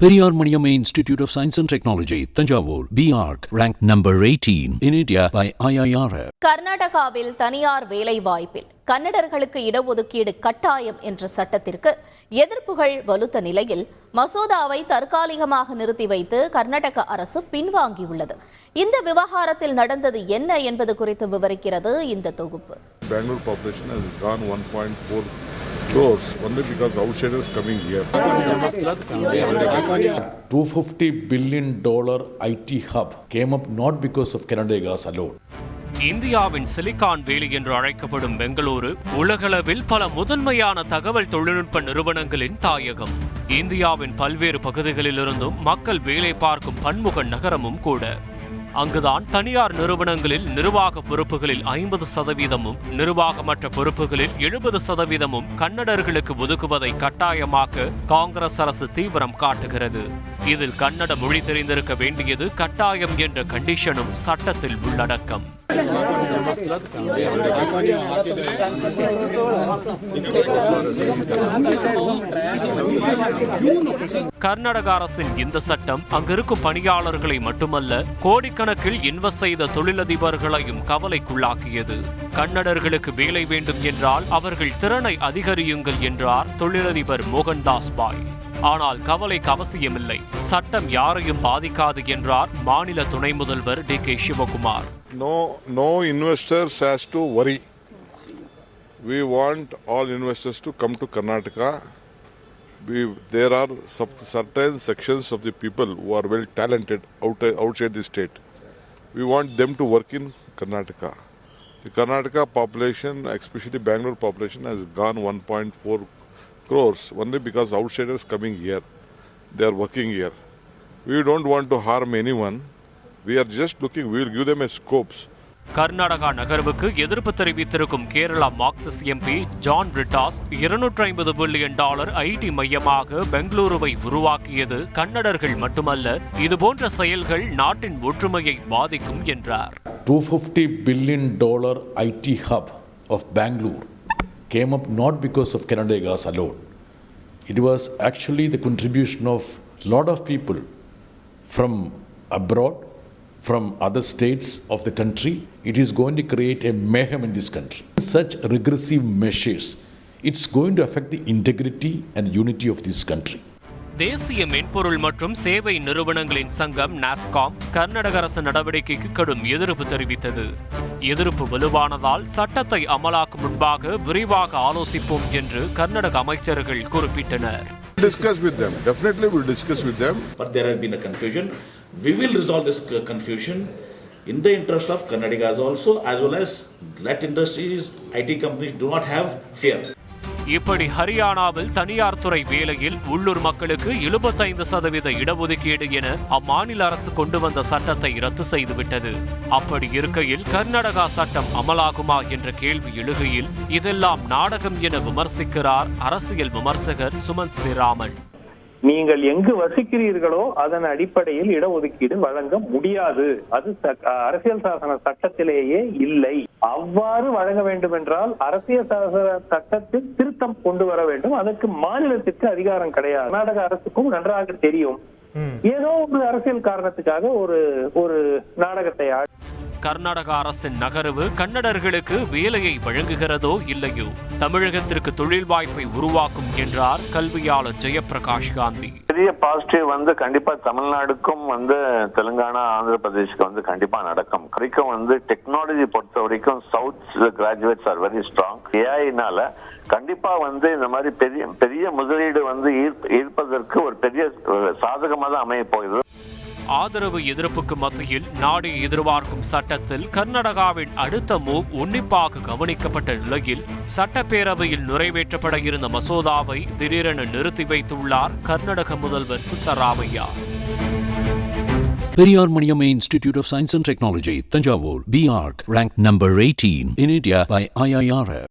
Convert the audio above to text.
Periyar Maniamma Institute of Science and Technology, Thanjavur, BArc, ranked number 18 in India by IIRF. கர்நாடகாவில் தனியார் வேலைவாய்ப்பில் கன்னடர்களுக்கு இடஒதுக்கீடு கட்டாயம் என்ற சட்டத்திற்கு எதிர்ப்புகள் வலுத்த நிலையில் மசோதாவை தற்காலிகமாக நிறுத்தி வைத்து கர்நாடக அரசு பின்வாங்கியுள்ளது. இந்த விவகாரத்தில் நடந்தது என்ன என்பது குறித்து விவரிக்கிறது இந்த தொகுப்பு. Bangalore population has gone 1.4 crores only because outsiders coming here. $250 billion IT hub came up not because of Kannadigas alone. இந்தியாவின் சிலிகான் வேலி என்று அழைக்கப்படும் பெங்களூரு உலகளவில் பல முதன்மையான தகவல் தொழில்நுட்ப நிறுவனங்களின் தாயகம். இந்தியாவின் பல்வேறு பகுதிகளிலிருந்தும் மக்கள் வேலை பார்க்கும் பன்முக நகரமும் கூட. அங்குதான் தனியார் நிறுவனங்களில் நிர்வாக பொறுப்புகளில் 50%, நிர்வாகமற்ற பொறுப்புகளில் 70% கன்னடர்களுக்கு ஒதுக்குவதை கட்டாயமாக்க காங்கிரஸ் அரசு தீவிரம் காட்டுகிறது. இதில் கன்னட மொழி தெரிந்திருக்க வேண்டியது கட்டாயம் என்ற கண்டிஷனும் சட்டத்தில் உள்ளடக்கம். கர்நாடக அரசின் இந்த சட்டம் அங்கிருக்கும் பணியாளர்களை மட்டுமல்ல, கோடிக்கணக்கில் இன்வெஸ்ட் செய்த தொழிலதிபர்களையும் கவலைக்குள்ளாக்கியது. கன்னடர்களுக்கு வேலை வேண்டும் என்றால் அவர்கள் திறனை அதிகரியுங்கள் என்றார் தொழிலதிபர் மோகன்தாஸ் பாய். ஆனால் கவலைக்கு அவசியமில்லை, சட்டம் யாரையும் பாதிக்காது என்றார் மாநில துணை முதல்வர் DK Sivakumar. No investors has to worry. We want all investors to come to Karnataka. There are certain sections of the people who are well talented outside the state. We want them to work in Karnataka. The Karnataka population, especially Bangalore population, has gone 1.4 crores only because outsiders coming here. They are working here. We don't want to harm anyone. We are just looking, we will give them a scopes. Karnataka நகர்வுக்கு எதிர்ப்பு தெரிவித்திருக்கும் Kerala Marxist MP John Brittas $250 billion IT மையமாக பெங்களூருவை உருவாக்கியது கன்னடர்கள் மட்டுமல்ல, இதுபோன்ற செயல்கள் நாட்டின் ஒற்றுமையை பாதிக்கும் என்றார். $250 billion IT hub of Bangalore came up not because of Kannadigas alone. It was actually the contribution of a lot of people from abroad, from other states of the country. It is going to create a mayhem in this country. Such regressive measures, it's going to affect the integrity and unity of this country. தேசிய மென்பொருள் மற்றும் சேவை நிறுவனங்களின் சங்கம் நாஸ்காம் கர்நாடக அரசு நடவடிக்கைக்கு கடும் எதிர்ப்பு தெரிவித்தது. எதிர்ப்பு வலுவானதால் சட்டத்தை அமலாக்கும் முன்பாக விரிவாக ஆலோசிப்போம் என்று கர்நாடக அமைச்சர்கள் குறிப்பிட்டனர். Discuss with them. Definitely we'll discuss with them. But there has been a confusion. We will resolve this confusion in the interest of Kannadigas also, as well as let industries, IT companies do not have fear. இப்படி ஹரியானாவில் தனியார் துறை வேலையில் உள்ளூர் மக்களுக்கு 75% இடஒதுக்கீடு என அம்மாநில அரசு கொண்டு வந்த சட்டத்தை ரத்து செய்துவிட்டது. அப்படி இருக்கையில் கர்நாடகா சட்டம் அமலாகுமா என்ற கேள்வி எழுகையில் இதெல்லாம் நாடகம் என விமர்சிக்கிறார் அரசியல் விமர்சகர் சுமந்த் ஸ்ரீராமன். நீங்கள் எங்கு வசிக்கிறீர்களோ அதன் அடிப்படையில் இடஒதுக்கீடு வழங்க முடியாது. அது அரசியல் சாசன சட்டத்திலேயே இல்லை. அவ்வாறு வழங்க வேண்டும் என்றால் அரசியல் சாசன சட்டத்தில் திருத்தம் கொண்டு வர வேண்டும். அதற்கு மாநிலத்திற்கு அதிகாரம் கிடையாது. கர்நாடக அரசுக்கும் நன்றாக தெரியும். ஏதோ ஒரு அரசியல் காரணத்துக்காக ஒரு நாடகத்தை கர்நாடக அரசின் நகர்வு கன்னடர்களுக்கு வேலையை வழங்குகிறதோ இல்லையோ, தமிழகத்திற்கு தொழில் வாய்ப்பை உருவாக்கும் என்றார் கல்வியாளர் ஜெயபிரகாஷ் காந்தி. பெரிய பாசிட்டிவ் கண்டிப்பா தமிழ்நாடுக்கும் தெலுங்கானா, ஆந்திர பிரதேஷ்க்கு கண்டிப்பா நடக்கும். வரைக்கும் டெக்னாலஜி பொறுத்த வரைக்கும் south graduates are very strong. ஏஐனால கண்டிப்பா இந்த மாதிரி பெரிய முதலீடு ஈர்ப்பதற்கு ஒரு பெரிய சாதகமா தான் அமைய போகுது. ஆதரவு எதிர்ப்புக்கு மத்தியில் நாடு எதிர்பார்க்கும் சட்டத்தில் கர்நாடகாவின் அடுத்த மூவ் உன்னிப்பாக கவனிக்கப்பட்ட நிலையில் சட்டப்பேரவையில் நிறைவேற்றப்பட இருந்த மசோதாவை திடீரென நிறுத்தி வைத்துள்ளார் கர்நாடக முதல்வர் Siddaramaiah. Periyar Maniamma Institute of Science and Technology, Thanjavur, BArc, ranked number 18 in India by IIRF.